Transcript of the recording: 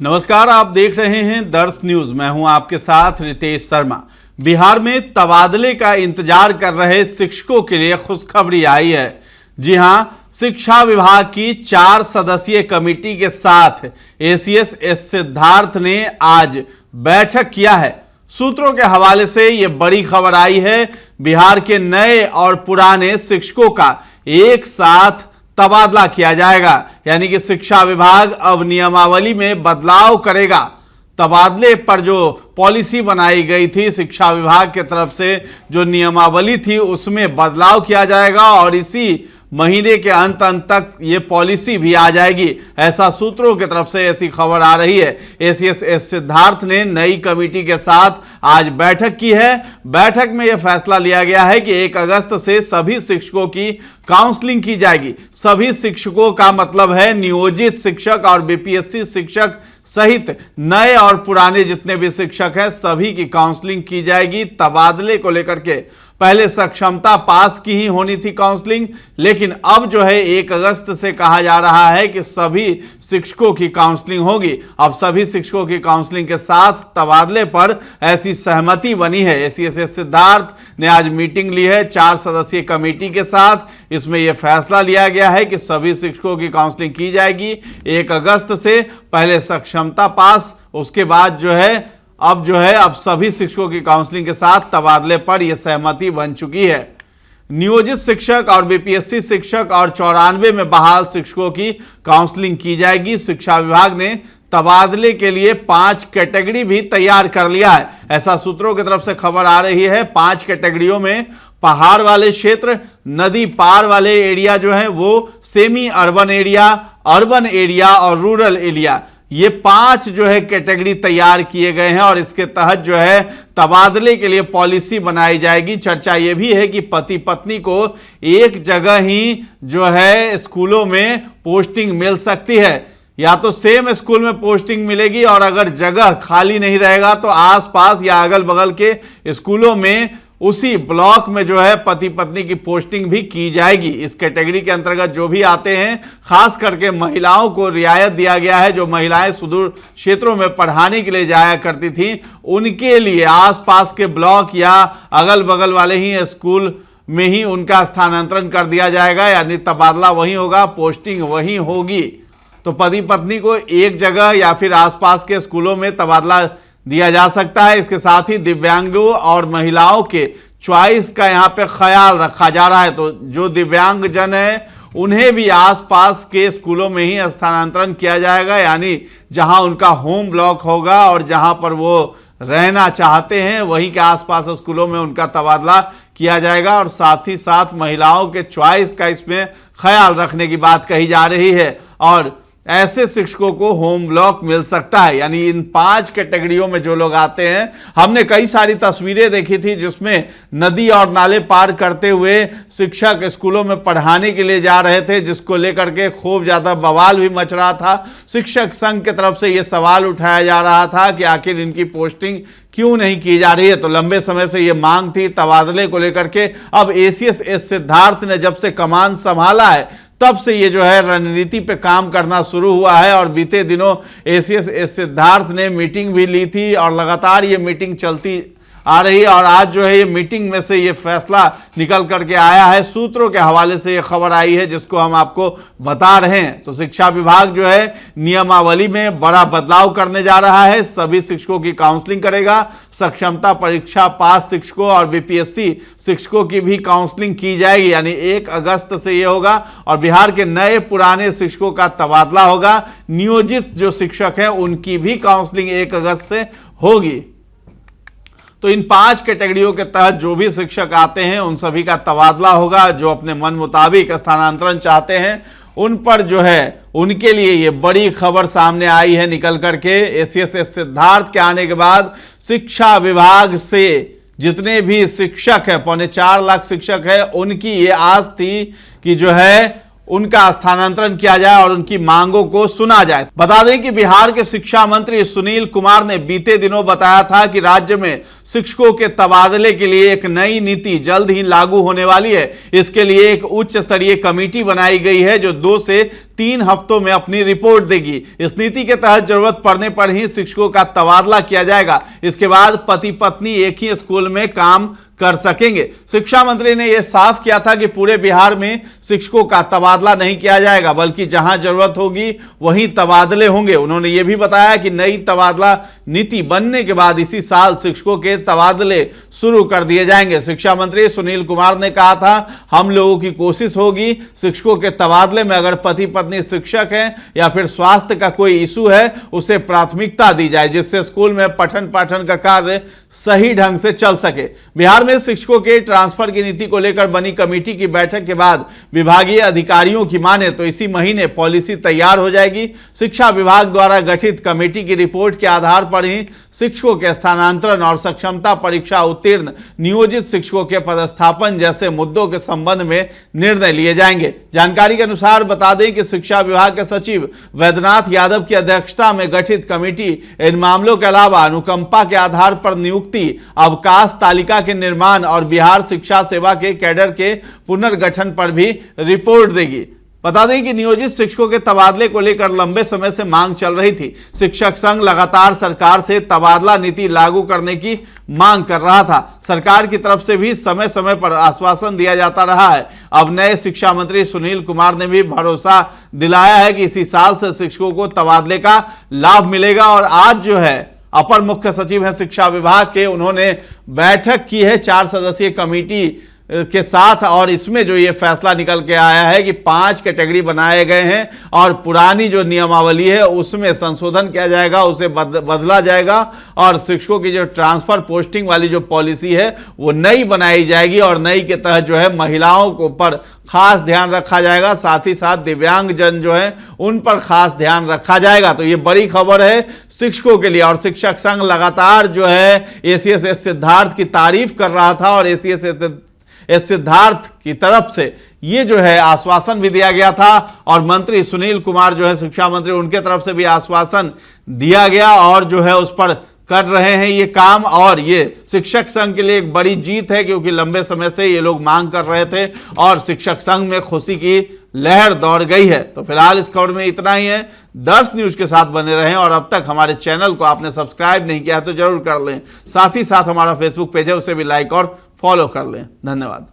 नमस्कार, आप देख रहे हैं दर्श न्यूज। मैं हूं आपके साथ रितेश शर्मा। बिहार में तबादले का इंतजार कर रहे शिक्षकों के लिए खुशखबरी आई है। जी हां, शिक्षा विभाग की 4 सदस्यीय कमेटी के साथ एसीएस एस सिद्धार्थ ने आज बैठक किया है। सूत्रों के हवाले से यह बड़ी खबर आई है। बिहार के नए और पुराने शिक्षकों का एक साथ तबादला किया जाएगा, यानी कि शिक्षा विभाग अब नियमावली में बदलाव करेगा। तबादले पर जो पॉलिसी बनाई गई थी शिक्षा विभाग की तरफ से, जो नियमावली थी उसमें बदलाव किया जाएगा और इसी महीने के अंत तक ये पॉलिसी भी आ जाएगी। ऐसा सूत्रों की तरफ से ऐसी खबर आ रही है। एसीएस एस सिद्धार्थ ने नई कमेटी के साथ आज बैठक की है। बैठक में यह फैसला लिया गया है कि 1 अगस्त से सभी शिक्षकों की काउंसलिंग की जाएगी। सभी शिक्षकों का मतलब है नियोजित शिक्षक और बीपीएससी शिक्षक सहित नए और पुराने जितने भी शिक्षक हैं सभी की काउंसलिंग की जाएगी। तबादले को लेकर के पहले सक्षमता पास की ही होनी थी काउंसलिंग, लेकिन अब जो है 1 अगस्त से कहा जा रहा है कि सभी शिक्षकों की काउंसलिंग होगी। अब सभी शिक्षकों की काउंसलिंग के साथ तबादले पर ऐसी सहमति बनी है। एसीएस सिद्धार्थ ने आज मीटिंग ली है 4 सदस्यीय कमेटी के साथ। इसमें यह फैसला लिया गया है कि सभी शिक्षकों की काउंसलिंग की जाएगी 1 अगस्त से। पहले सक्षमता पास, उसके बाद अब सभी शिक्षकों की काउंसलिंग के साथ तबादले पर यह सहमति बन चुकी है। नियोजित शिक्षक और बीपीएससी शिक्षक और 94 में बहाल शिक्षकों की काउंसलिंग की जाएगी। शिक्षा विभाग ने तबादले के लिए 5 कैटेगरी भी तैयार कर लिया है। ऐसा सूत्रों की तरफ से खबर आ रही है। 5 कैटेगरियों में पहाड़ वाले क्षेत्र, नदी पार वाले एरिया जो है वो, सेमी अर्बन एरिया और रूरल एरिया, ये 5 जो है कैटेगरी तैयार किए गए हैं और इसके तहत जो है तबादले के लिए पॉलिसी बनाई जाएगी। चर्चा ये भी है कि पति पत्नी को एक जगह ही जो है स्कूलों में पोस्टिंग मिल सकती है, या तो सेम स्कूल में पोस्टिंग मिलेगी और अगर जगह खाली नहीं रहेगा तो आसपास या अगल बगल के स्कूलों में उसी ब्लॉक में जो है पति पत्नी की पोस्टिंग भी की जाएगी। इस कैटेगरी के अंतर्गत जो भी आते हैं, खास करके महिलाओं को रियायत दिया गया है। जो महिलाएं सुदूर क्षेत्रों में पढ़ाने के लिए जाया करती थी, उनके लिए आसपास के ब्लॉक या अगल बगल वाले ही स्कूल में ही उनका स्थानांतरण कर दिया जाएगा, यानी तबादला वहीं होगा, पोस्टिंग वहीं होगी। तो पति पत्नी को एक जगह या फिर आसपास के स्कूलों में तबादला दिया जा सकता है। इसके साथ ही दिव्यांगों और महिलाओं के चॉइस का यहाँ पे ख्याल रखा जा रहा है। तो जो दिव्यांग जन है उन्हें भी आसपास के स्कूलों में ही स्थानांतरण किया जाएगा, यानी जहां उनका होम ब्लॉक होगा और जहां पर वो रहना चाहते हैं वहीं के आसपास स्कूलों में उनका तबादला किया जाएगा। और साथ ही साथ महिलाओं के चॉइस का इसमें ख्याल रखने की बात कही जा रही है और ऐसे शिक्षकों को होम ब्लॉक मिल सकता है। यानी इन 5 कैटेगरियों में जो लोग आते हैं, हमने कई सारी तस्वीरें देखी थी जिसमें नदी और नाले पार करते हुए शिक्षक स्कूलों में पढ़ाने के लिए जा रहे थे, जिसको लेकर के खूब ज्यादा बवाल भी मच रहा था। शिक्षक संघ की तरफ से यह सवाल उठाया जा रहा था कि आखिर इनकी पोस्टिंग क्यों नहीं की जा रही है। तो लंबे समय से ये मांग थी तबादले को लेकर के। अब एसीएस एस सिद्धार्थ ने जब से कमान संभाला है तब से ये जो है रणनीति पे काम करना शुरू हुआ है और बीते दिनों एसीएस एस सिद्धार्थ ने मीटिंग भी ली थी और लगातार ये मीटिंग चलती आ रही है। और आज जो है ये मीटिंग में से ये फैसला निकल करके आया है। सूत्रों के हवाले से ये खबर आई है जिसको हम आपको बता रहे हैं। तो शिक्षा विभाग जो है नियमावली में बड़ा बदलाव करने जा रहा है। सभी शिक्षकों की काउंसलिंग करेगा। सक्षमता परीक्षा पास शिक्षकों और बीपीएससी शिक्षकों की भी काउंसलिंग की जाएगी, यानी 1 अगस्त से ये होगा। और बिहार के नए पुराने शिक्षकों का तबादला होगा। नियोजित जो शिक्षक हैं उनकी भी काउंसलिंग 1 अगस्त से होगी। तो इन 5 कैटेगरियों के तहत जो भी शिक्षक आते हैं उन सभी का तबादला होगा। जो अपने मन मुताबिक स्थानांतरण चाहते हैं उन पर जो है उनके लिए ये बड़ी खबर सामने आई है निकल करके। एसीएस एस सिद्धार्थ के आने के बाद शिक्षा विभाग से जितने भी शिक्षक है, 4.25 लाख शिक्षक है, उनकी ये आस थी कि जो है उनका स्थानांतरण किया जाए और उनकी मांगों को सुना जाए। बता दें कि बिहार के शिक्षा मंत्री सुनील कुमार ने बीते दिनों बताया था कि राज्य में शिक्षकों के तबादले के लिए एक नई नीति जल्द ही लागू होने वाली है। इसके लिए एक उच्च स्तरीय कमेटी बनाई गई है जो 2 से 3 हफ्तों में अपनी रिपोर्ट देगी। इस नीति के तहत जरूरत पड़ने पर ही शिक्षकों का तबादला किया जाएगा। इसके बाद पति पत्नी एक ही स्कूल में काम कर सकेंगे। शिक्षा मंत्री ने यह साफ किया था कि पूरे बिहार में शिक्षकों का तबादला नहीं किया जाएगा, बल्कि जहां जरूरत होगी वहीं तबादले होंगे। उन्होंने यह भी बताया कि नई तबादला नीति बनने के बाद इसी साल शिक्षकों के तबादले शुरू कर दिए जाएंगे। शिक्षा मंत्री सुनील कुमार ने कहा था, हम लोगों की कोशिश होगी शिक्षकों के तबादले में अगर पति पत्नी शिक्षक हैं या फिर स्वास्थ्य का कोई इशू है उसे प्राथमिकता दी जाए, जिससे स्कूल में पठन पाठन का कार्य सही ढंग से चल सके। बिहार में शिक्षकों के ट्रांसफर की नीति को लेकर बनी कमेटी की बैठक के बाद विभागीय अधिकारियों की माने तो इसी महीने पॉलिसी तैयार हो जाएगी। शिक्षा विभाग द्वारा गठित कमेटी की रिपोर्ट के आधार पर ही शिक्षकों के स्थानांतरण और सक्षमता परीक्षा उत्तीर्ण नियोजित शिक्षकों के पदस्थापन जैसे मुद्दों के संबंध में निर्णय लिए जाएंगे। जानकारी के अनुसार बता दें कि शिक्षा विभाग के सचिव वैद्यनाथ यादव की अध्यक्षता में गठित कमेटी इन मामलों के अलावा अनुकंपा के आधार पर नियुक्ति, अवकाश तालिका के निर्माण और बिहार शिक्षा सेवा के कैडर के पुनर्गठन पर भी रिपोर्ट देगी। बता दें कि नियोजित शिक्षकों के तबादले को लेकर लंबे समय से मांग चल रही थी। शिक्षक संघ लगातार सरकार से तबादला नीति लागू करने की मांग कर रहा था। सरकार की तरफ से भी समय समय पर आश्वासन दिया जाता रहा है। अब नए शिक्षा मंत्री सुनील कुमार ने भी भरोसा दिलाया है कि इसी साल से शिक्षकों को तबादले का लाभ मिलेगा। और आज जो है अपर मुख्य सचिव है शिक्षा विभाग के, उन्होंने बैठक की है 4 सदस्यीय कमेटी के साथ और इसमें जो ये फैसला निकल के आया है कि 5 कैटेगरी बनाए गए हैं और पुरानी जो नियमावली है उसमें संशोधन किया जाएगा, उसे बदला जाएगा और शिक्षकों की जो ट्रांसफर पोस्टिंग वाली जो पॉलिसी है वो नई बनाई जाएगी और नई के तहत जो है महिलाओं को पर खास ध्यान रखा जाएगा, साथ ही साथ दिव्यांग जन जो है उन पर खास ध्यान रखा जाएगा। तो ये बड़ी खबर है शिक्षकों के लिए और शिक्षक संघ लगातार जो है एसीएस सिद्धार्थ की तारीफ कर रहा था और एसीएस सिद्धार्थ की तरफ से ये जो है आश्वासन भी दिया गया था और मंत्री सुनील कुमार जो है शिक्षा मंत्री, उनके तरफ से भी आश्वासन दिया गया और जो है उस पर कर रहे हैं ये काम। और ये शिक्षक संघ के लिए एक बड़ी जीत है क्योंकि लंबे समय से ये लोग मांग कर रहे थे और शिक्षक संघ में खुशी की लहर दौड़ गई है। तो फिलहाल इस खबर में इतना ही है। दर्श न्यूज के साथ बने रहें और अब तक हमारे चैनल को आपने सब्सक्राइब नहीं किया है तो जरूर कर लें। साथ ही साथ हमारा फेसबुक पेज है उसे भी लाइक और फॉलो कर लें। धन्यवाद।